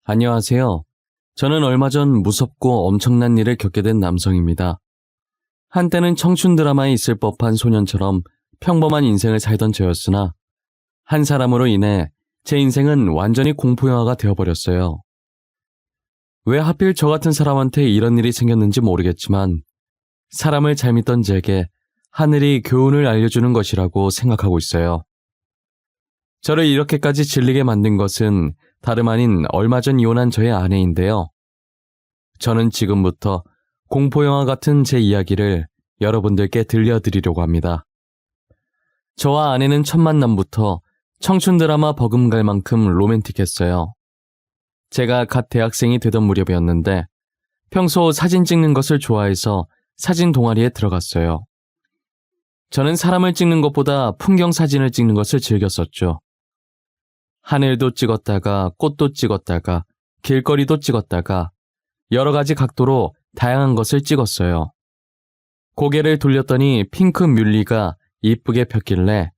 안녕하세요. 저는 얼마 전 무섭고 엄청난 일을 겪게 된 남성입니다. 한때는 청춘 드라마에 있을 법한 소년처럼 평범한 인생을 살던 저였으나 한 사람으로 인해 제 인생은 완전히 공포영화가 되어버렸어요. 왜 하필 저 같은 사람한테 이런 일이 생겼는지 모르겠지만 사람을 잘 믿던 제게 하늘이 교훈을 알려주는 것이라고 생각하고 있어요. 저를 이렇게까지 질리게 만든 것은 다름 아닌 얼마 전 이혼한 저의 아내인데요. 저는 지금부터 공포영화 같은 제 이야기를 여러분들께 들려드리려고 합니다. 저와 아내는 첫 만남부터 청춘 드라마 버금갈 만큼 로맨틱했어요. 제가 갓 대학생이 되던 무렵이었는데 평소 사진 찍는 것을 좋아해서 사진 동아리에 들어갔어요. 저는 사람을 찍는 것보다 풍경 사진을 찍는 것을 즐겼었죠. 하늘도 찍었다가 꽃도 찍었다가 길거리도 찍었다가 여러 가지 각도로 다양한 것을 찍었어요. 고개를 돌렸더니 핑크 뮬리가 이쁘게 폈길래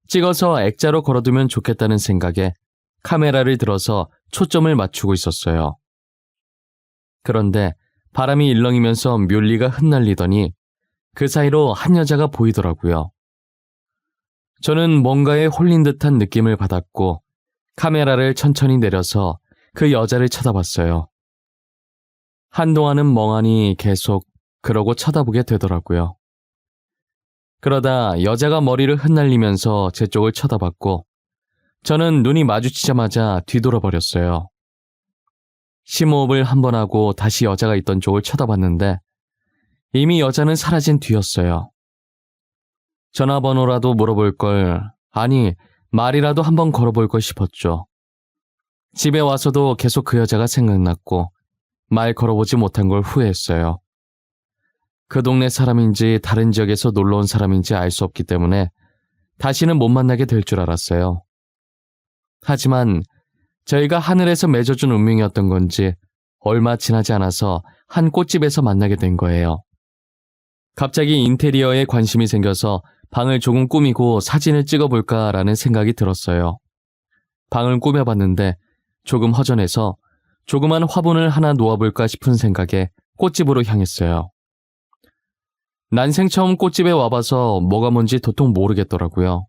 찍어서 액자로 걸어두면 좋겠다는 생각에 카메라를 들어서 초점을 맞추고 있었어요. 그런데 바람이 일렁이면서 뮬리가 흩날리더니 그 사이로 한 여자가 보이더라고요. 저는 뭔가에 홀린 듯한 느낌을 받았고 카메라를 천천히 내려서 그 여자를 쳐다봤어요. 한동안은 멍하니 계속 그러고 쳐다보게 되더라고요. 그러다 여자가 머리를 흩날리면서 제 쪽을 쳐다봤고 저는 눈이 마주치자마자 뒤돌아 버렸어요. 심호흡을 한 번 하고 다시 여자가 있던 쪽을 쳐다봤는데 이미 여자는 사라진 뒤였어요. 전화번호라도 물어볼 걸, 아니 말이라도 한번 걸어볼 걸 싶었죠. 집에 와서도 계속 그 여자가 생각났고 말 걸어보지 못한 걸 후회했어요. 그 동네 사람인지 다른 지역에서 놀러 온 사람인지 알 수 없기 때문에 다시는 못 만나게 될 줄 알았어요. 하지만 저희가 하늘에서 맺어준 운명이었던 건지 얼마 지나지 않아서 한 꽃집에서 만나게 된 거예요. 갑자기 인테리어에 관심이 생겨서 방을 조금 꾸미고 사진을 찍어볼까라는 생각이 들었어요. 방을 꾸며봤는데 조금 허전해서 조그만 화분을 하나 놓아볼까 싶은 생각에 꽃집으로 향했어요. 난생 처음 꽃집에 와봐서 뭐가 뭔지 도통 모르겠더라고요.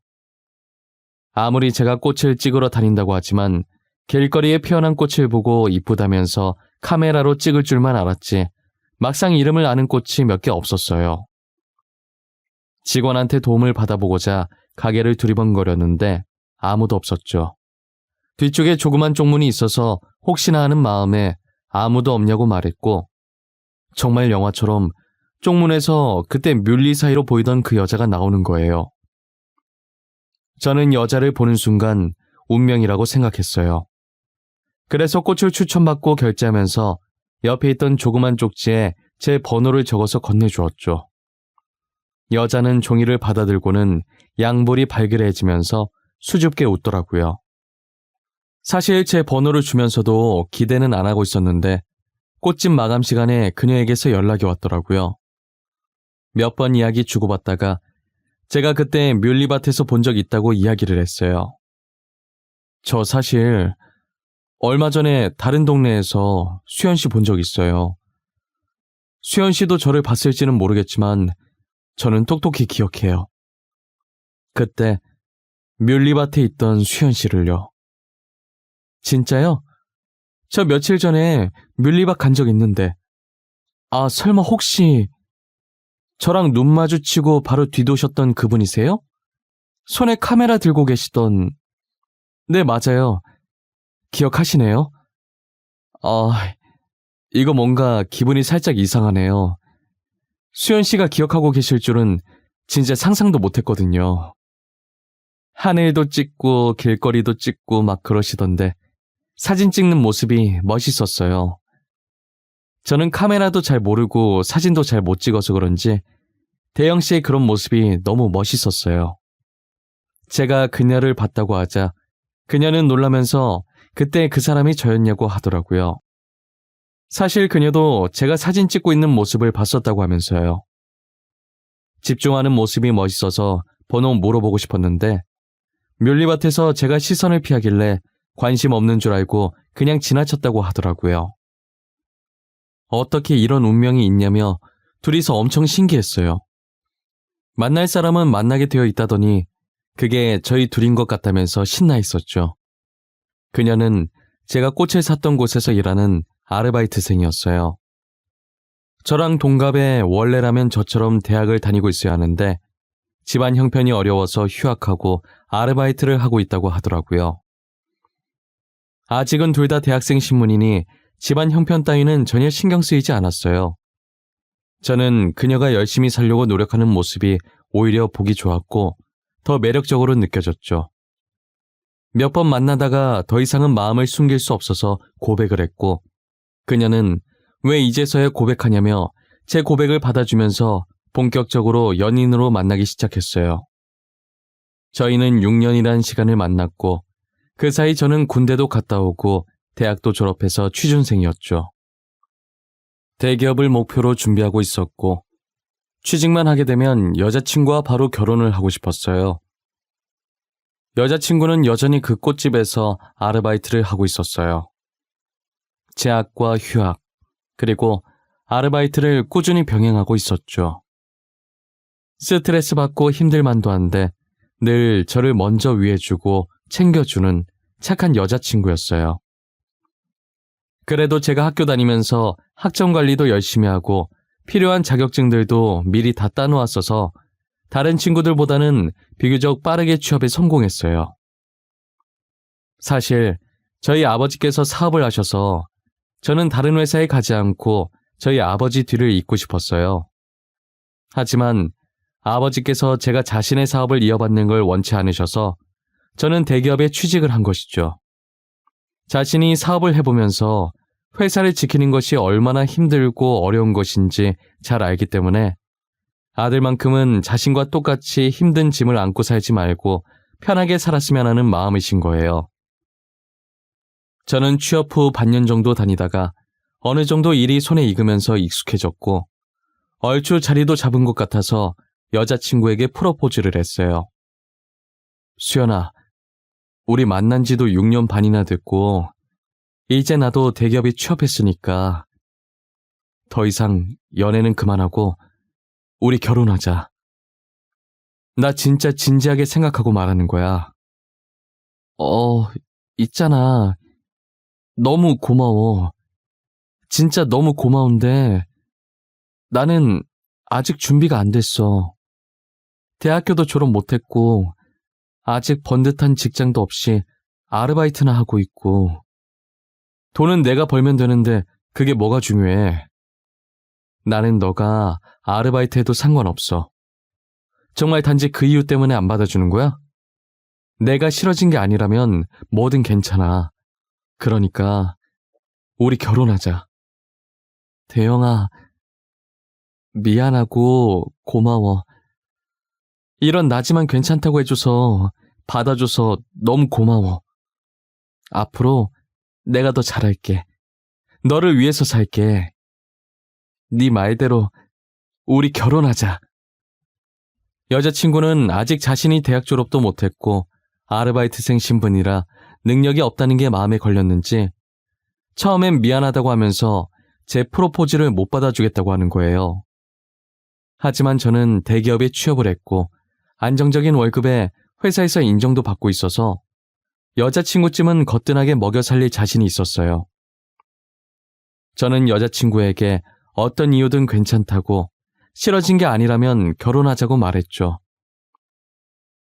아무리 제가 꽃을 찍으러 다닌다고 하지만 길거리에 피어난 꽃을 보고 이쁘다면서 카메라로 찍을 줄만 알았지 막상 이름을 아는 꽃이 몇 개 없었어요. 직원한테 도움을 받아보고자 가게를 두리번거렸는데 아무도 없었죠. 뒤쪽에 조그만 쪽문이 있어서 혹시나 하는 마음에 아무도 없냐고 말했고 정말 영화처럼 쪽문에서 그때 뮬리 사이로 보이던 그 여자가 나오는 거예요. 저는 여자를 보는 순간 운명이라고 생각했어요. 그래서 꽃을 추천받고 결제하면서 옆에 있던 조그만 쪽지에 제 번호를 적어서 건네주었죠. 여자는 종이를 받아들고는 양볼이 발그레해지면서 수줍게 웃더라고요. 사실 제 번호를 주면서도 기대는 안 하고 있었는데 꽃집 마감 시간에 그녀에게서 연락이 왔더라고요. 몇 번 이야기 주고받다가 제가 그때 뮬리밭에서 본 적 있다고 이야기를 했어요. 저 사실 얼마 전에 다른 동네에서 수연 씨 본 적 있어요. 수연 씨도 저를 봤을지는 모르겠지만 저는 똑똑히 기억해요. 그때 뮬리밭에 있던 수연 씨를요. 진짜요? 저 며칠 전에 뮬리밭 간 적 있는데 아 설마 혹시 저랑 눈 마주치고 바로 뒤도셨던 그분이세요? 손에 카메라 들고 계시던... 네 맞아요. 기억하시네요? 이거 뭔가 기분이 살짝 이상하네요. 수연 씨가 기억하고 계실 줄은 진짜 상상도 못했거든요. 하늘도 찍고 길거리도 찍고 막 그러시던데 사진 찍는 모습이 멋있었어요. 저는 카메라도 잘 모르고 사진도 잘 못 찍어서 그런지 대영 씨의 그런 모습이 너무 멋있었어요. 제가 그녀를 봤다고 하자 그녀는 놀라면서 그때 그 사람이 저였냐고 하더라고요. 사실 그녀도 제가 사진 찍고 있는 모습을 봤었다고 하면서요. 집중하는 모습이 멋있어서 번호 물어보고 싶었는데 뮬리밭에서 제가 시선을 피하길래 관심 없는 줄 알고 그냥 지나쳤다고 하더라고요. 어떻게 이런 운명이 있냐며 둘이서 엄청 신기했어요. 만날 사람은 만나게 되어 있다더니 그게 저희 둘인 것 같다면서 신나 있었죠. 그녀는 제가 꽃을 샀던 곳에서 일하는 아르바이트생이었어요. 저랑 동갑에 원래라면 저처럼 대학을 다니고 있어야 하는데 집안 형편이 어려워서 휴학하고 아르바이트를 하고 있다고 하더라고요. 아직은 둘 다 대학생 신분이니 집안 형편 따위는 전혀 신경 쓰이지 않았어요. 저는 그녀가 열심히 살려고 노력하는 모습이 오히려 보기 좋았고 더 매력적으로 느껴졌죠. 몇 번 만나다가 더 이상은 마음을 숨길 수 없어서 고백을 했고 그녀는 왜 이제서야 고백하냐며 제 고백을 받아주면서 본격적으로 연인으로 만나기 시작했어요. 저희는 6년이란 시간을 만났고 그 사이 저는 군대도 갔다 오고 대학도 졸업해서 취준생이었죠. 대기업을 목표로 준비하고 있었고 취직만 하게 되면 여자친구와 바로 결혼을 하고 싶었어요. 여자친구는 여전히 그 꽃집에서 아르바이트를 하고 있었어요. 재학과 휴학, 그리고 아르바이트를 꾸준히 병행하고 있었죠. 스트레스 받고 힘들만도 한데 늘 저를 먼저 위해주고 챙겨주는 착한 여자친구였어요. 그래도 제가 학교 다니면서 학점 관리도 열심히 하고 필요한 자격증들도 미리 다 따놓았어서 다른 친구들보다는 비교적 빠르게 취업에 성공했어요. 사실 저희 아버지께서 사업을 하셔서 저는 다른 회사에 가지 않고 저희 아버지 뒤를 잇고 싶었어요. 하지만 아버지께서 제가 자신의 사업을 이어받는 걸 원치 않으셔서 저는 대기업에 취직을 한 것이죠. 자신이 사업을 해보면서 회사를 지키는 것이 얼마나 힘들고 어려운 것인지 잘 알기 때문에 아들만큼은 자신과 똑같이 힘든 짐을 안고 살지 말고 편하게 살았으면 하는 마음이신 거예요. 저는 취업 후 반년 정도 다니다가 어느 정도 일이 손에 익으면서 익숙해졌고 얼추 자리도 잡은 것 같아서 여자친구에게 프로포즈를 했어요. 수연아, 우리 만난 지도 6년 반이나 됐고 이제 나도 대기업에 취업했으니까 더 이상 연애는 그만하고 우리 결혼하자. 나 진짜 진지하게 생각하고 말하는 거야. 있잖아. 너무 고마워. 진짜 너무 고마운데 나는 아직 준비가 안 됐어. 대학교도 졸업 못했고 아직 번듯한 직장도 없이 아르바이트나 하고 있고 돈은 내가 벌면 되는데 그게 뭐가 중요해. 나는 너가 아르바이트 해도 상관없어. 정말 단지 그 이유 때문에 안 받아주는 거야? 내가 싫어진 게 아니라면 뭐든 괜찮아. 그러니까 우리 결혼하자. 대영아, 미안하고 고마워. 이런 나지만 괜찮다고 해줘서 받아줘서 너무 고마워. 앞으로 내가 더 잘할게. 너를 위해서 살게. 네 말대로 우리 결혼하자. 여자친구는 아직 자신이 대학 졸업도 못했고 아르바이트생 신분이라 능력이 없다는 게 마음에 걸렸는지 처음엔 미안하다고 하면서 제 프로포즈를 못 받아주겠다고 하는 거예요. 하지만 저는 대기업에 취업을 했고 안정적인 월급에 회사에서 인정도 받고 있어서 여자친구쯤은 거뜬하게 먹여 살릴 자신이 있었어요. 저는 여자친구에게 어떤 이유든 괜찮다고 싫어진 게 아니라면 결혼하자고 말했죠.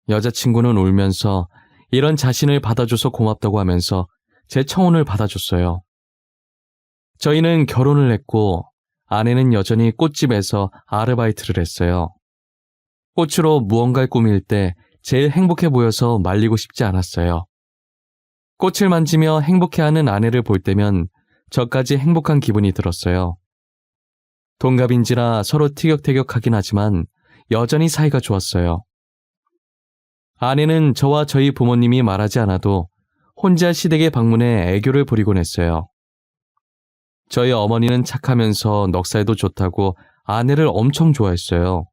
여자친구는 울면서 이런 자신을 받아줘서 고맙다고 하면서 제 청혼을 받아줬어요. 저희는 결혼을 했고 아내는 여전히 꽃집에서 아르바이트를 했어요. 꽃으로 무언가를 꾸밀 때 제일 행복해 보여서 말리고 싶지 않았어요. 꽃을 만지며 행복해하는 아내를 볼 때면 저까지 행복한 기분이 들었어요. 동갑인지라 서로 티격태격하긴 하지만 여전히 사이가 좋았어요. 아내는 저와 저희 부모님이 말하지 않아도 혼자 시댁에 방문해 애교를 부리곤 했어요. 저희 어머니는 착하면서 넉살도 좋다고 아내를 엄청 좋아했어요.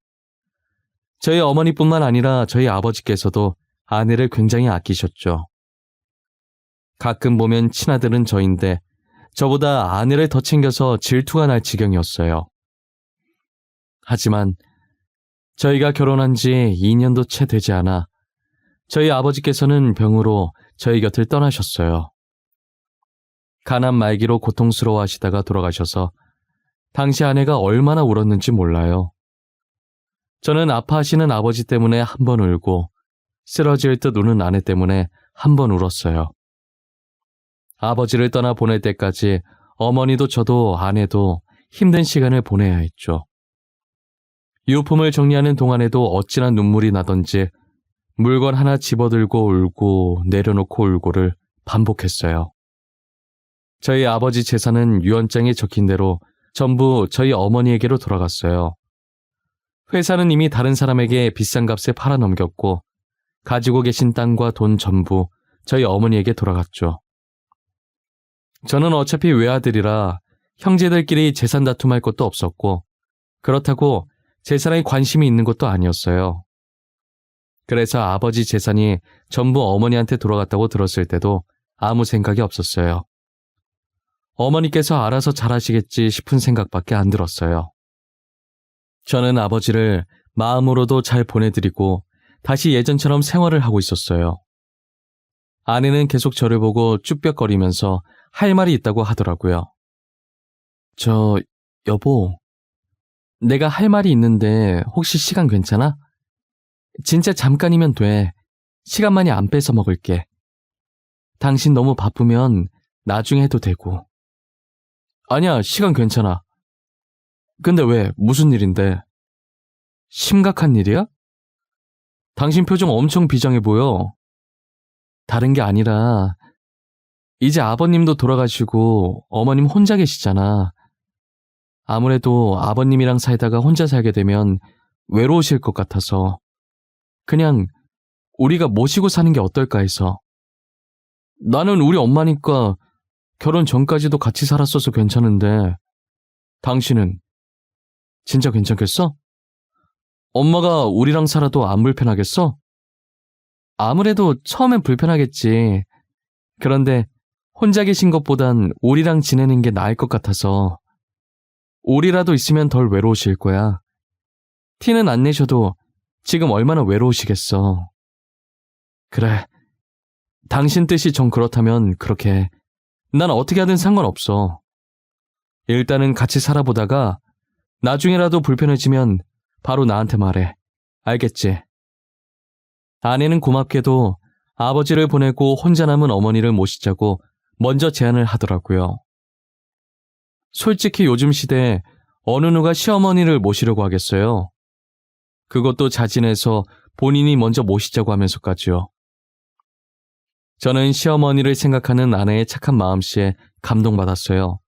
저희 어머니뿐만 아니라 저희 아버지께서도 아내를 굉장히 아끼셨죠. 가끔 보면 친아들은 저인데 저보다 아내를 더 챙겨서 질투가 날 지경이었어요. 하지만 저희가 결혼한 지 2년도 채 되지 않아 저희 아버지께서는 병으로 저희 곁을 떠나셨어요. 가난 말기로 고통스러워하시다가 돌아가셔서 당시 아내가 얼마나 울었는지 몰라요. 저는 아파하시는 아버지 때문에 한 번 울고 쓰러질 듯 우는 아내 때문에 한 번 울었어요. 아버지를 떠나 보낼 때까지 어머니도 저도 아내도 힘든 시간을 보내야 했죠. 유품을 정리하는 동안에도 어찌나 눈물이 나던지 물건 하나 집어들고 울고 내려놓고 울고를 반복했어요. 저희 아버지 재산은 유언장에 적힌 대로 전부 저희 어머니에게로 돌아갔어요. 회사는 이미 다른 사람에게 비싼 값에 팔아넘겼고 가지고 계신 땅과 돈 전부 저희 어머니에게 돌아갔죠. 저는 어차피 외아들이라 형제들끼리 재산 다툼할 것도 없었고 그렇다고 재산에 관심이 있는 것도 아니었어요. 그래서 아버지 재산이 전부 어머니한테 돌아갔다고 들었을 때도 아무 생각이 없었어요. 어머니께서 알아서 잘하시겠지 싶은 생각밖에 안 들었어요. 저는 아버지를 마음으로도 잘 보내드리고 다시 예전처럼 생활을 하고 있었어요. 아내는 계속 저를 보고 쭈뼛거리면서 할 말이 있다고 하더라고요. 여보, 내가 할 말이 있는데 혹시 시간 괜찮아? 진짜 잠깐이면 돼. 시간 많이 안 뺏어 먹을게. 당신 너무 바쁘면 나중에 해도 되고. 아니야, 시간 괜찮아. 근데 왜? 무슨 일인데? 심각한 일이야? 당신 표정 엄청 비장해 보여. 다른 게 아니라 이제 아버님도 돌아가시고 어머님 혼자 계시잖아. 아무래도 아버님이랑 살다가 혼자 살게 되면 외로우실 것 같아서 그냥 우리가 모시고 사는 게 어떨까 해서. 나는 우리 엄마니까 결혼 전까지도 같이 살았어서 괜찮은데 당신은 진짜 괜찮겠어? 엄마가 우리랑 살아도 안 불편하겠어? 아무래도 처음엔 불편하겠지. 그런데 혼자 계신 것보단 우리랑 지내는 게 나을 것 같아서. 우리라도 있으면 덜 외로우실 거야. 티는 안 내셔도 지금 얼마나 외로우시겠어. 그래, 당신 뜻이 정 그렇다면 그렇게 해. 난 어떻게 하든 상관없어. 일단은 같이 살아보다가 나중에라도 불편해지면 바로 나한테 말해. 알겠지? 아내는 고맙게도 아버지를 보내고 혼자 남은 어머니를 모시자고 먼저 제안을 하더라고요. 솔직히 요즘 시대에 어느 누가 시어머니를 모시려고 하겠어요. 그것도 자진해서 본인이 먼저 모시자고 하면서까지요. 저는 시어머니를 생각하는 아내의 착한 마음씨에 감동받았어요.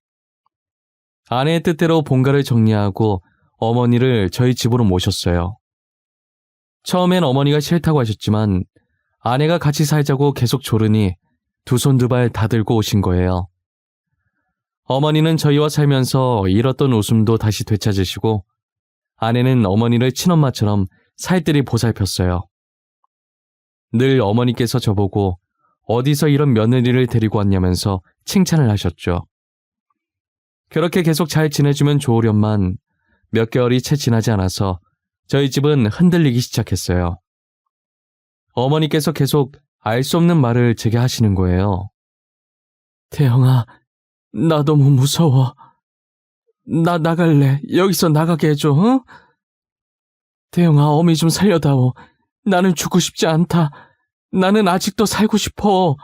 아내의 뜻대로 본가를 정리하고 어머니를 저희 집으로 모셨어요. 처음엔 어머니가 싫다고 하셨지만 아내가 같이 살자고 계속 조르니 두 손 두 발 다 들고 오신 거예요. 어머니는 저희와 살면서 잃었던 웃음도 다시 되찾으시고 아내는 어머니를 친엄마처럼 살뜰히 보살폈어요. 늘 어머니께서 저보고 어디서 이런 며느리를 데리고 왔냐면서 칭찬을 하셨죠. 그렇게 계속 잘 지내주면 좋으련만 몇 개월이 채 지나지 않아서 저희 집은 흔들리기 시작했어요. 어머니께서 계속 알 수 없는 말을 제게 하시는 거예요. 태영아, 나 너무 무서워. 나 나갈래. 여기서 나가게 해줘, 응? 태영아, 어미 좀 살려다오. 나는 죽고 싶지 않다. 나는 아직도 살고 싶어.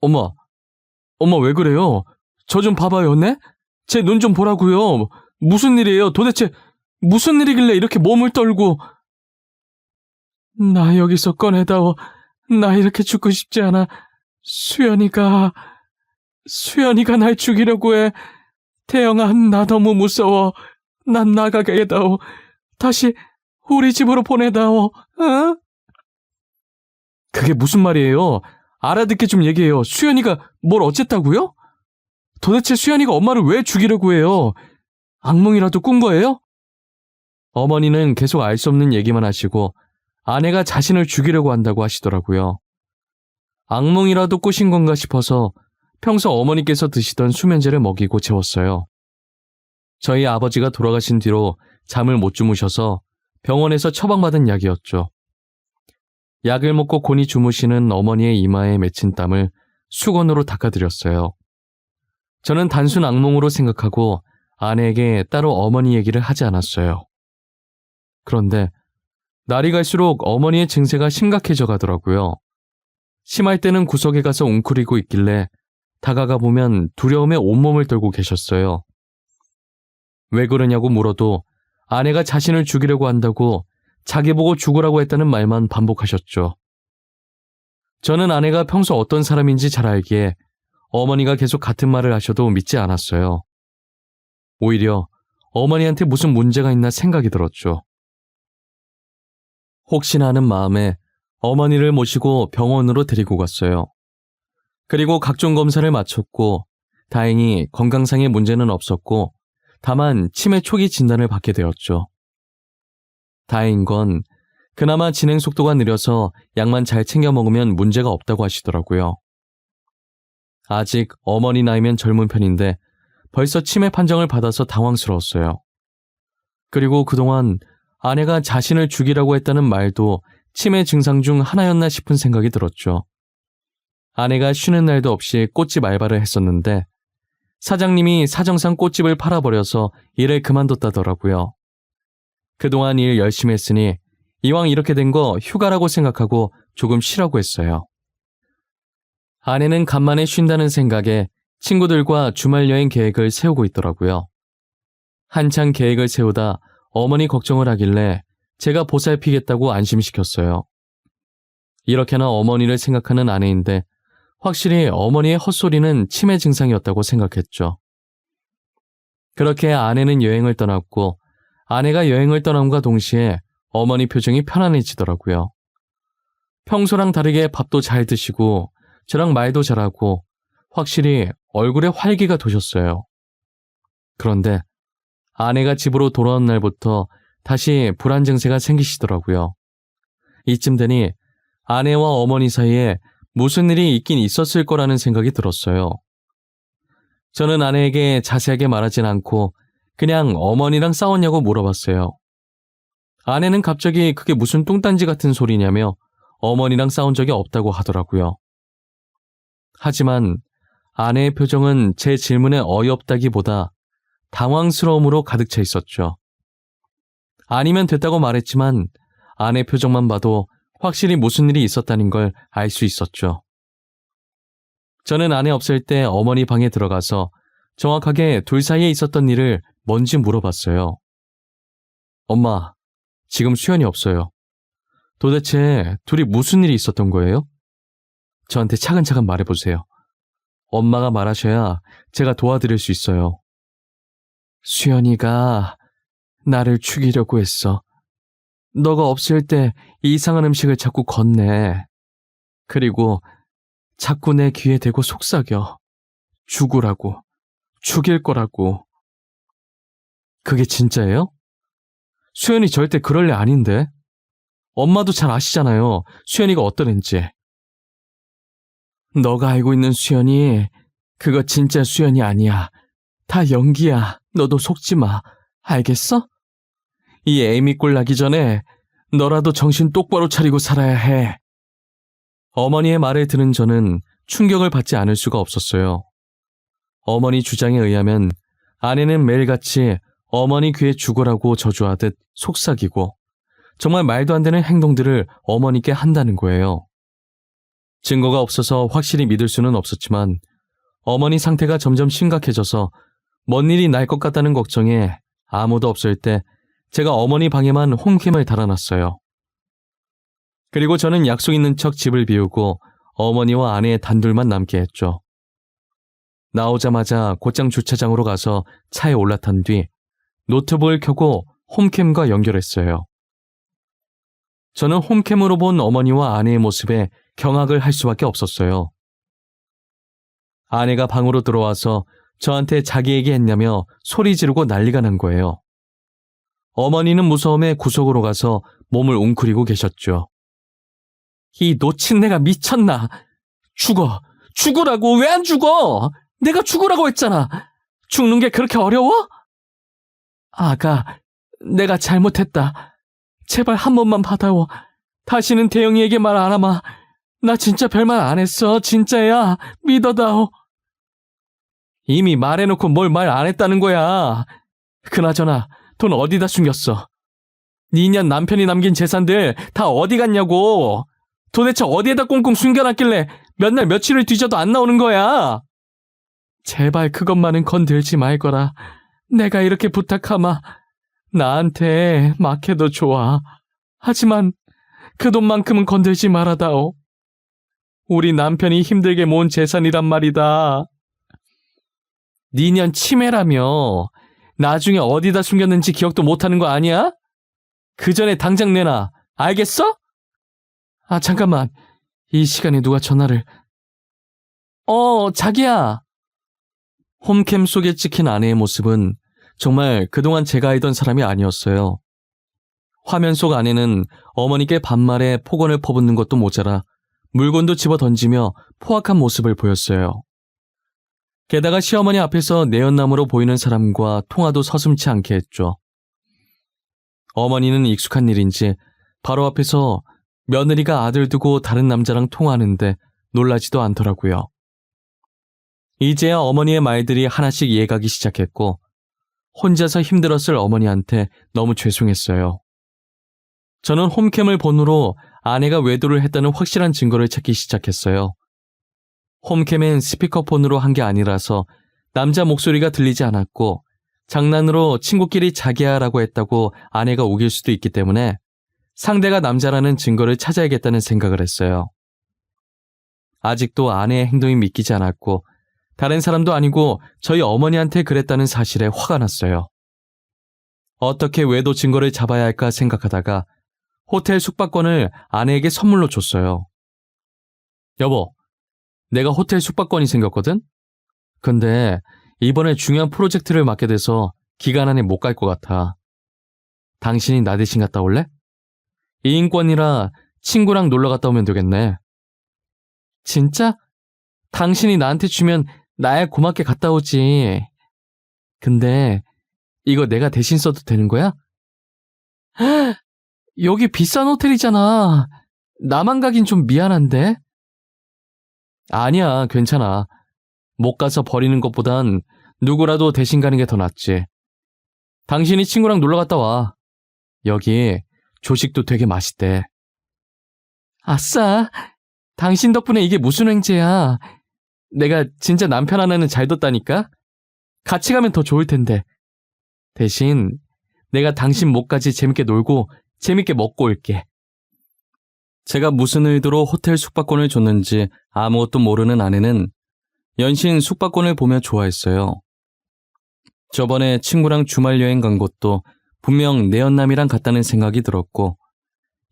엄마 왜 그래요? 저 좀 봐봐요, 네? 제 눈 좀 보라고요. 무슨 일이에요? 도대체 무슨 일이길래 이렇게 몸을 떨고. 나 여기서 꺼내다오. 나 이렇게 죽고 싶지 않아. 수연이가 날 죽이려고 해. 태영아, 나 너무 무서워. 난 나가게 해다오. 다시 우리 집으로 보내다오. 어? 그게 무슨 말이에요? 알아듣게 좀 얘기해요. 수연이가 뭘 어쨌다고요? 도대체 수연이가 엄마를 왜 죽이려고 해요? 악몽이라도 꾼 거예요? 어머니는 계속 알 수 없는 얘기만 하시고 아내가 자신을 죽이려고 한다고 하시더라고요. 악몽이라도 꾸신 건가 싶어서 평소 어머니께서 드시던 수면제를 먹이고 재웠어요. 저희 아버지가 돌아가신 뒤로 잠을 못 주무셔서 병원에서 처방받은 약이었죠. 약을 먹고 곤히 주무시는 어머니의 이마에 맺힌 땀을 수건으로 닦아드렸어요. 저는 단순 악몽으로 생각하고 아내에게 따로 어머니 얘기를 하지 않았어요. 그런데 날이 갈수록 어머니의 증세가 심각해져 가더라고요. 심할 때는 구석에 가서 웅크리고 있길래 다가가 보면 두려움에 온몸을 떨고 계셨어요. 왜 그러냐고 물어도 아내가 자신을 죽이려고 한다고 자기 보고 죽으라고 했다는 말만 반복하셨죠. 저는 아내가 평소 어떤 사람인지 잘 알기에 어머니가 계속 같은 말을 하셔도 믿지 않았어요. 오히려 어머니한테 무슨 문제가 있나 생각이 들었죠. 혹시나 하는 마음에 어머니를 모시고 병원으로 데리고 갔어요. 그리고 각종 검사를 마쳤고 다행히 건강상의 문제는 없었고 다만 치매 초기 진단을 받게 되었죠. 다행인 건 그나마 진행 속도가 느려서 약만 잘 챙겨 먹으면 문제가 없다고 하시더라고요. 아직 어머니 나이면 젊은 편인데 벌써 치매 판정을 받아서 당황스러웠어요. 그리고 그동안 아내가 자신을 죽이라고 했다는 말도 치매 증상 중 하나였나 싶은 생각이 들었죠. 아내가 쉬는 날도 없이 꽃집 알바를 했었는데 사장님이 사정상 꽃집을 팔아버려서 일을 그만뒀다더라고요. 그동안 일 열심히 했으니 이왕 이렇게 된 거 휴가라고 생각하고 조금 쉬라고 했어요. 아내는 간만에 쉰다는 생각에 친구들과 주말 여행 계획을 세우고 있더라고요. 한창 계획을 세우다 어머니 걱정을 하길래 제가 보살피겠다고 안심시켰어요. 이렇게나 어머니를 생각하는 아내인데 확실히 어머니의 헛소리는 치매 증상이었다고 생각했죠. 그렇게 아내는 여행을 떠났고 아내가 여행을 떠남과 동시에 어머니 표정이 편안해지더라고요. 평소랑 다르게 밥도 잘 드시고 저랑 말도 잘하고 확실히 얼굴에 활기가 도셨어요. 그런데 아내가 집으로 돌아온 날부터 다시 불안 증세가 생기시더라고요. 이쯤 되니 아내와 어머니 사이에 무슨 일이 있긴 있었을 거라는 생각이 들었어요. 저는 아내에게 자세하게 말하진 않고 그냥 어머니랑 싸웠냐고 물어봤어요. 아내는 갑자기 그게 무슨 뚱딴지 같은 소리냐며 어머니랑 싸운 적이 없다고 하더라고요. 하지만 아내의 표정은 제 질문에 어이없다기보다 당황스러움으로 가득 차 있었죠. 아니면 됐다고 말했지만 아내 표정만 봐도 확실히 무슨 일이 있었다는 걸 알 수 있었죠. 저는 아내 없을 때 어머니 방에 들어가서 정확하게 둘 사이에 있었던 일을 뭔지 물어봤어요. 엄마, 지금 수연이 없어요. 도대체 둘이 무슨 일이 있었던 거예요? 저한테 차근차근 말해보세요. 엄마가 말하셔야 제가 도와드릴 수 있어요. 수연이가 나를 죽이려고 했어. 너가 없을 때 이상한 음식을 자꾸 건네. 그리고 자꾸 내 귀에 대고 속삭여. 죽으라고. 죽일 거라고. 그게 진짜예요? 수연이 절대 그럴 애 아닌데. 엄마도 잘 아시잖아요. 수연이가 어떤 앤지. 너가 알고 있는 수연이 그거 진짜 수연이 아니야. 다 연기야. 너도 속지 마. 알겠어? 이 애미 꼴 나기 전에 너라도 정신 똑바로 차리고 살아야 해. 어머니의 말을 들은 저는 충격을 받지 않을 수가 없었어요. 어머니 주장에 의하면 아내는 매일같이 어머니 귀에 죽으라고 저주하듯 속삭이고 정말 말도 안 되는 행동들을 어머니께 한다는 거예요. 증거가 없어서 확실히 믿을 수는 없었지만 어머니 상태가 점점 심각해져서 뭔 일이 날 것 같다는 걱정에 아무도 없을 때 제가 어머니 방에만 홈캠을 달아놨어요. 그리고 저는 약속 있는 척 집을 비우고 어머니와 아내의 단둘만 남게 했죠. 나오자마자 곧장 주차장으로 가서 차에 올라탄 뒤 노트북을 켜고 홈캠과 연결했어요. 저는 홈캠으로 본 어머니와 아내의 모습에 경악을 할 수밖에 없었어요. 아내가 방으로 들어와서 저한테 자기 얘기했냐며 소리 지르고 난리가 난 거예요. 어머니는 무서움에 구석으로 가서 몸을 웅크리고 계셨죠. 이 노친네가 미쳤나? 죽으라고. 왜 안 죽어? 내가 죽으라고 했잖아. 죽는 게 그렇게 어려워? 아가, 내가 잘못했다. 제발 한 번만 받아워. 다시는 대영이에게 말 안 하마. 나 진짜 별말 안 했어. 진짜야. 믿어다오. 이미 말해놓고 뭘 말 안 했다는 거야. 그나저나 돈 어디다 숨겼어? 니년 남편이 남긴 재산들 다 어디 갔냐고. 도대체 어디에다 꽁꽁 숨겨놨길래 몇 날 며칠을 뒤져도 안 나오는 거야. 제발 그것만은 건들지 말거라. 내가 이렇게 부탁하마. 나한테 막해도 좋아. 하지만 그 돈만큼은 건들지 말아다오. 우리 남편이 힘들게 모은 재산이란 말이다. 니년 치매라며. 나중에 어디다 숨겼는지 기억도 못하는 거 아니야? 그 전에 당장 내놔. 알겠어? 아, 잠깐만. 이 시간에 누가 전화를... 자기야. 홈캠 속에 찍힌 아내의 모습은 정말 그동안 제가 알던 사람이 아니었어요. 화면 속 아내는 어머니께 반말에 폭언을 퍼붓는 것도 모자라 물건도 집어 던지며 포악한 모습을 보였어요. 게다가 시어머니 앞에서 내연남으로 보이는 사람과 통화도 서슴지 않게 했죠. 어머니는 익숙한 일인지 바로 앞에서 며느리가 아들 두고 다른 남자랑 통화하는데 놀라지도 않더라고요. 이제야 어머니의 말들이 하나씩 이해가기 시작했고 혼자서 힘들었을 어머니한테 너무 죄송했어요. 저는 홈캠을 본으로 아내가 외도를 했다는 확실한 증거를 찾기 시작했어요. 홈캠엔 스피커폰으로 한 게 아니라서 남자 목소리가 들리지 않았고 장난으로 친구끼리 자기야라고 했다고 아내가 우길 수도 있기 때문에 상대가 남자라는 증거를 찾아야겠다는 생각을 했어요. 아직도 아내의 행동이 믿기지 않았고 다른 사람도 아니고 저희 어머니한테 그랬다는 사실에 화가 났어요. 어떻게 외도 증거를 잡아야 할까 생각하다가 호텔 숙박권을 아내에게 선물로 줬어요. 여보, 내가 호텔 숙박권이 생겼거든? 근데 이번에 중요한 프로젝트를 맡게 돼서 기간 안에 못 갈 것 같아. 당신이 나 대신 갔다 올래? 2인권이라 친구랑 놀러 갔다 오면 되겠네. 진짜? 당신이 나한테 주면 나야 고맙게 갔다 오지. 근데 이거 내가 대신 써도 되는 거야? 여기 비싼 호텔이잖아. 나만 가긴 좀 미안한데? 아니야, 괜찮아. 못 가서 버리는 것보단 누구라도 대신 가는 게 더 낫지. 당신이 친구랑 놀러 갔다 와. 여기 조식도 되게 맛있대. 아싸, 당신 덕분에 이게 무슨 횡재야. 내가 진짜 남편 하나는 잘 뒀다니까? 같이 가면 더 좋을 텐데. 대신 내가 당신 목까지 재밌게 놀고 재밌게 먹고 올게. 제가 무슨 의도로 호텔 숙박권을 줬는지 아무것도 모르는 아내는 연신 숙박권을 보며 좋아했어요. 저번에 친구랑 주말 여행 간 곳도 분명 내연남이랑 갔다는 생각이 들었고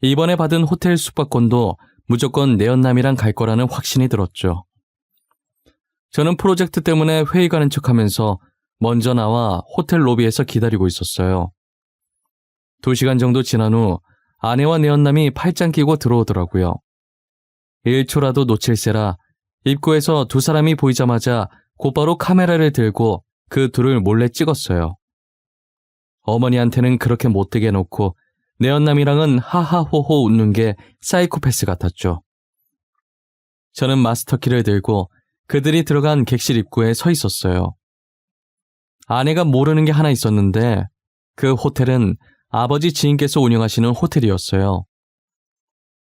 이번에 받은 호텔 숙박권도 무조건 내연남이랑 갈 거라는 확신이 들었죠. 저는 프로젝트 때문에 회의 가는 척하면서 먼저 나와 호텔 로비에서 기다리고 있었어요. 2시간 정도 지난 후 아내와 내연남이 팔짱 끼고 들어오더라고요. 1초라도 놓칠세라 입구에서 두 사람이 보이자마자 곧바로 카메라를 들고 그 둘을 몰래 찍었어요. 어머니한테는 그렇게 못되게 해놓고 내연남이랑은 하하호호 웃는 게 사이코패스 같았죠. 저는 마스터키를 들고 그들이 들어간 객실 입구에 서 있었어요. 아내가 모르는 게 하나 있었는데 그 호텔은 아버지 지인께서 운영하시는 호텔이었어요.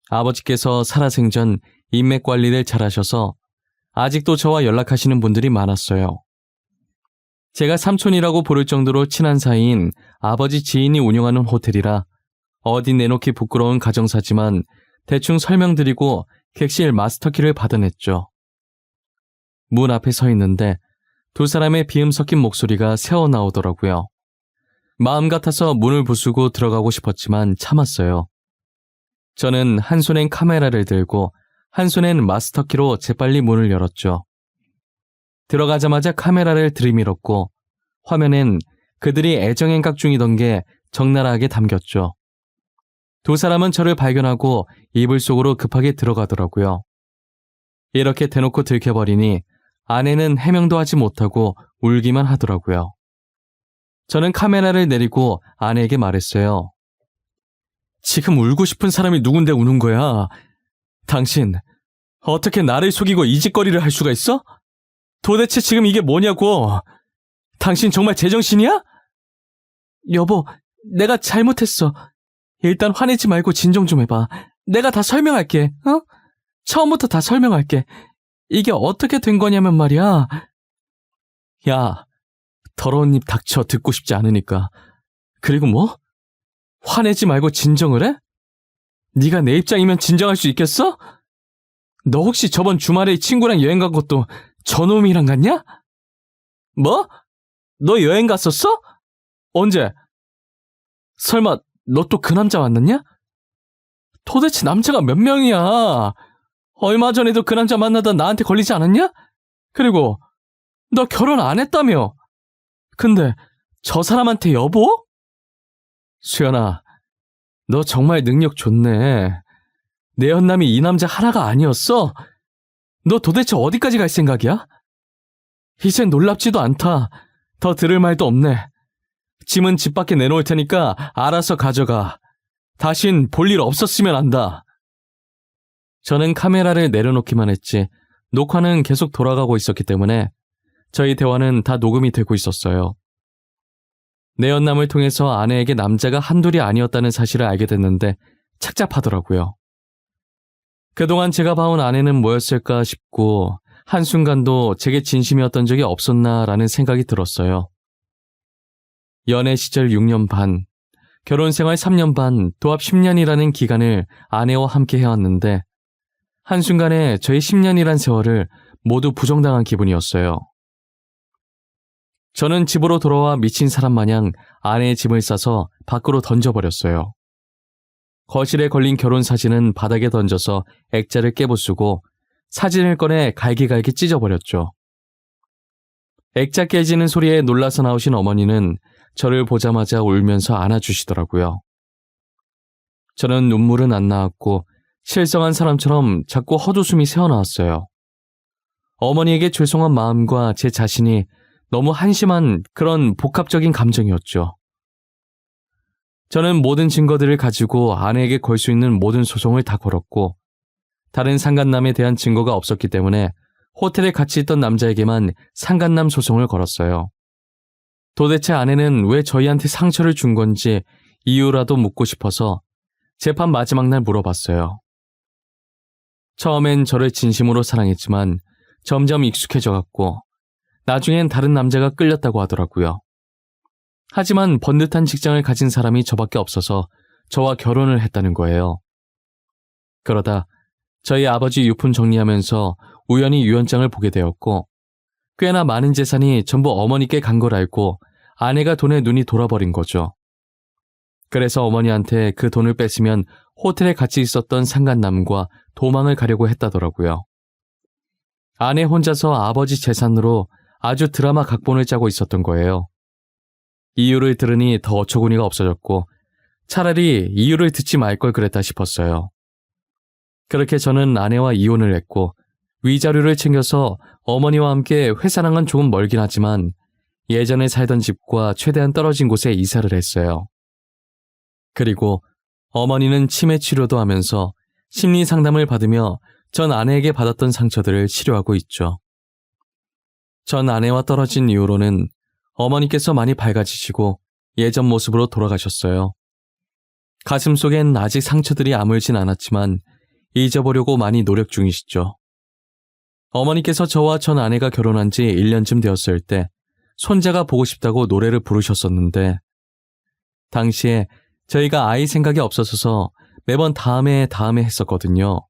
아버지께서 살아생전 인맥 관리를 잘하셔서 아직도 저와 연락하시는 분들이 많았어요. 제가 삼촌이라고 부를 정도로 친한 사이인 아버지 지인이 운영하는 호텔이라 어디 내놓기 부끄러운 가정사지만 대충 설명드리고 객실 마스터키를 받아냈죠. 문 앞에 서 있는데 두 사람의 비음 섞인 목소리가 새어나오더라고요. 마음 같아서 문을 부수고 들어가고 싶었지만 참았어요. 저는 한 손엔 카메라를 들고 한 손엔 마스터키로 재빨리 문을 열었죠. 들어가자마자 카메라를 들이밀었고 화면엔 그들이 애정행각 중이던 게 적나라하게 담겼죠. 두 사람은 저를 발견하고 이불 속으로 급하게 들어가더라고요. 이렇게 대놓고 들켜버리니 아내는 해명도 하지 못하고 울기만 하더라고요. 저는 카메라를 내리고 아내에게 말했어요. 지금 울고 싶은 사람이 누군데 우는 거야? 당신, 어떻게 나를 속이고 이 짓거리를 할 수가 있어? 도대체 지금 이게 뭐냐고! 당신 정말 제정신이야? 여보, 내가 잘못했어. 일단 화내지 말고 진정 좀 해봐. 내가 다 설명할게, 어? 처음부터 다 설명할게. 이게 어떻게 된 거냐면 말이야. 야, 더러운 입 닥쳐. 듣고 싶지 않으니까. 그리고 뭐? 화내지 말고 진정을 해? 네가 내 입장이면 진정할 수 있겠어? 너 혹시 저번 주말에 친구랑 여행 간 것도 저놈이랑 갔냐? 뭐? 너 여행 갔었어? 언제? 설마 너 또 그 남자 만났냐? 도대체 남자가 몇 명이야? 얼마 전에도 그 남자 만나다 나한테 걸리지 않았냐? 그리고 너 결혼 안 했다며? 근데 저 사람한테 여보? 수연아, 너 정말 능력 좋네. 내 연남이 이 남자 하나가 아니었어? 너 도대체 어디까지 갈 생각이야? 이젠 놀랍지도 않다. 더 들을 말도 없네. 짐은 집 밖에 내놓을 테니까 알아서 가져가. 다신 볼 일 없었으면 한다. 저는 카메라를 내려놓기만 했지 녹화는 계속 돌아가고 있었기 때문에 저희 대화는 다 녹음이 되고 있었어요. 내 연남을 통해서 아내에게 남자가 한둘이 아니었다는 사실을 알게 됐는데 착잡하더라고요. 그동안 제가 봐온 아내는 뭐였을까 싶고 한순간도 제게 진심이었던 적이 없었나라는 생각이 들었어요. 연애 시절 6년 반, 결혼 생활 3년 반, 도합 10년이라는 기간을 아내와 함께 해왔는데 한순간에 저희 10년이란 세월을 모두 부정당한 기분이었어요. 저는 집으로 돌아와 미친 사람 마냥 아내의 짐을 싸서 밖으로 던져버렸어요. 거실에 걸린 결혼 사진은 바닥에 던져서 액자를 깨부수고 사진을 꺼내 갈기갈기 찢어버렸죠. 액자 깨지는 소리에 놀라서 나오신 어머니는 저를 보자마자 울면서 안아주시더라고요. 저는 눈물은 안 나왔고 실성한 사람처럼 자꾸 헛웃음이 새어나왔어요. 어머니에게 죄송한 마음과 제 자신이 너무 한심한 그런 복합적인 감정이었죠. 저는 모든 증거들을 가지고 아내에게 걸 수 있는 모든 소송을 다 걸었고 다른 상간남에 대한 증거가 없었기 때문에 호텔에 같이 있던 남자에게만 상간남 소송을 걸었어요. 도대체 아내는 왜 저희한테 상처를 준 건지 이유라도 묻고 싶어서 재판 마지막 날 물어봤어요. 처음엔 저를 진심으로 사랑했지만 점점 익숙해져갔고 나중엔 다른 남자가 끌렸다고 하더라고요. 하지만 번듯한 직장을 가진 사람이 저밖에 없어서 저와 결혼을 했다는 거예요. 그러다 저희 아버지 유품 정리하면서 우연히 유언장을 보게 되었고 꽤나 많은 재산이 전부 어머니께 간 걸 알고 아내가 돈에 눈이 돌아버린 거죠. 그래서 어머니한테 그 돈을 뺏으면 호텔에 같이 있었던 상간남과 도망을 가려고 했다더라고요. 아내 혼자서 아버지 재산으로 아주 드라마 각본을 짜고 있었던 거예요. 이유를 들으니 더 어처구니가 없어졌고 차라리 이유를 듣지 말 걸 그랬다 싶었어요. 그렇게 저는 아내와 이혼을 했고 위자료를 챙겨서 어머니와 함께 회사랑은 조금 멀긴 하지만 예전에 살던 집과 최대한 떨어진 곳에 이사를 했어요. 그리고 어머니는 치매 치료도 하면서 심리 상담을 받으며 전 아내에게 받았던 상처들을 치료하고 있죠. 전 아내와 떨어진 이후로는 어머니께서 많이 밝아지시고 예전 모습으로 돌아가셨어요. 가슴 속엔 아직 상처들이 아물진 않았지만 잊어보려고 많이 노력 중이시죠. 어머니께서 저와 전 아내가 결혼한 지 1년쯤 되었을 때 손자가 보고 싶다고 노래를 부르셨었는데 당시에 저희가 아이 생각이 없어서 매번 다음에 했었거든요.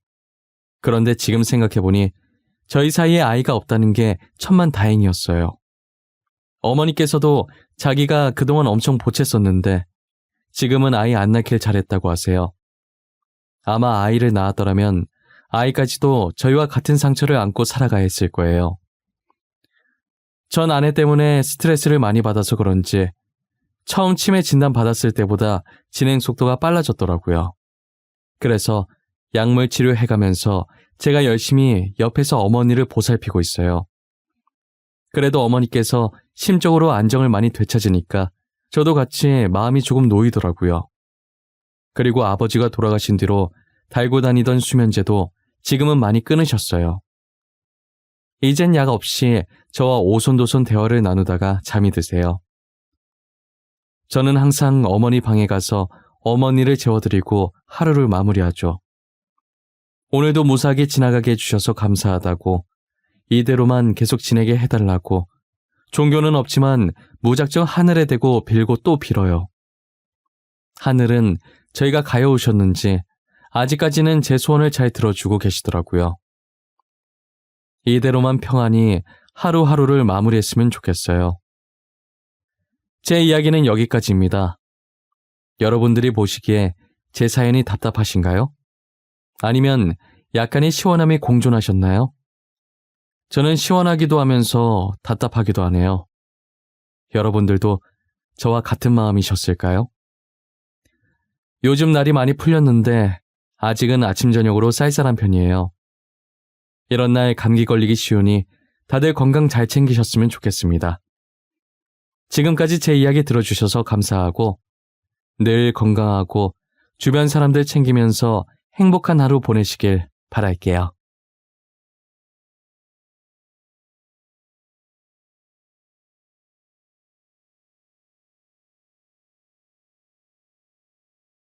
그런데 지금 생각해보니 저희 사이에 아이가 없다는 게 천만다행이었어요. 어머니께서도 자기가 그동안 엄청 보챘었는데 지금은 아이 안 낳길 잘했다고 하세요. 아마 아이를 낳았더라면 아이까지도 저희와 같은 상처를 안고 살아가야 했을 거예요. 전 아내 때문에 스트레스를 많이 받아서 그런지 처음 치매 진단 받았을 때보다 진행 속도가 빨라졌더라고요. 그래서 약물 치료해가면서 제가 열심히 옆에서 어머니를 보살피고 있어요. 그래도 어머니께서 심적으로 안정을 많이 되찾으니까 저도 같이 마음이 조금 놓이더라고요. 그리고 아버지가 돌아가신 뒤로 달고 다니던 수면제도 지금은 많이 끊으셨어요. 이젠 약 없이 저와 오손도손 대화를 나누다가 잠이 드세요. 저는 항상 어머니 방에 가서 어머니를 재워드리고 하루를 마무리하죠. 오늘도 무사하게 지나가게 해주셔서 감사하다고, 이대로만 계속 지내게 해달라고, 종교는 없지만 무작정 하늘에 대고 빌고 또 빌어요. 하늘은 저희가 가여우셨는지 아직까지는 제 소원을 잘 들어주고 계시더라고요. 이대로만 평안히 하루하루를 마무리했으면 좋겠어요. 제 이야기는 여기까지입니다. 여러분들이 보시기에 제 사연이 답답하신가요? 아니면 약간의 시원함이 공존하셨나요? 저는 시원하기도 하면서 답답하기도 하네요. 여러분들도 저와 같은 마음이셨을까요? 요즘 날이 많이 풀렸는데 아직은 아침 저녁으로 쌀쌀한 편이에요. 이런 날 감기 걸리기 쉬우니 다들 건강 잘 챙기셨으면 좋겠습니다. 지금까지 제 이야기 들어주셔서 감사하고 늘 건강하고 주변 사람들 챙기면서 행복한 하루 보내시길 바랄게요.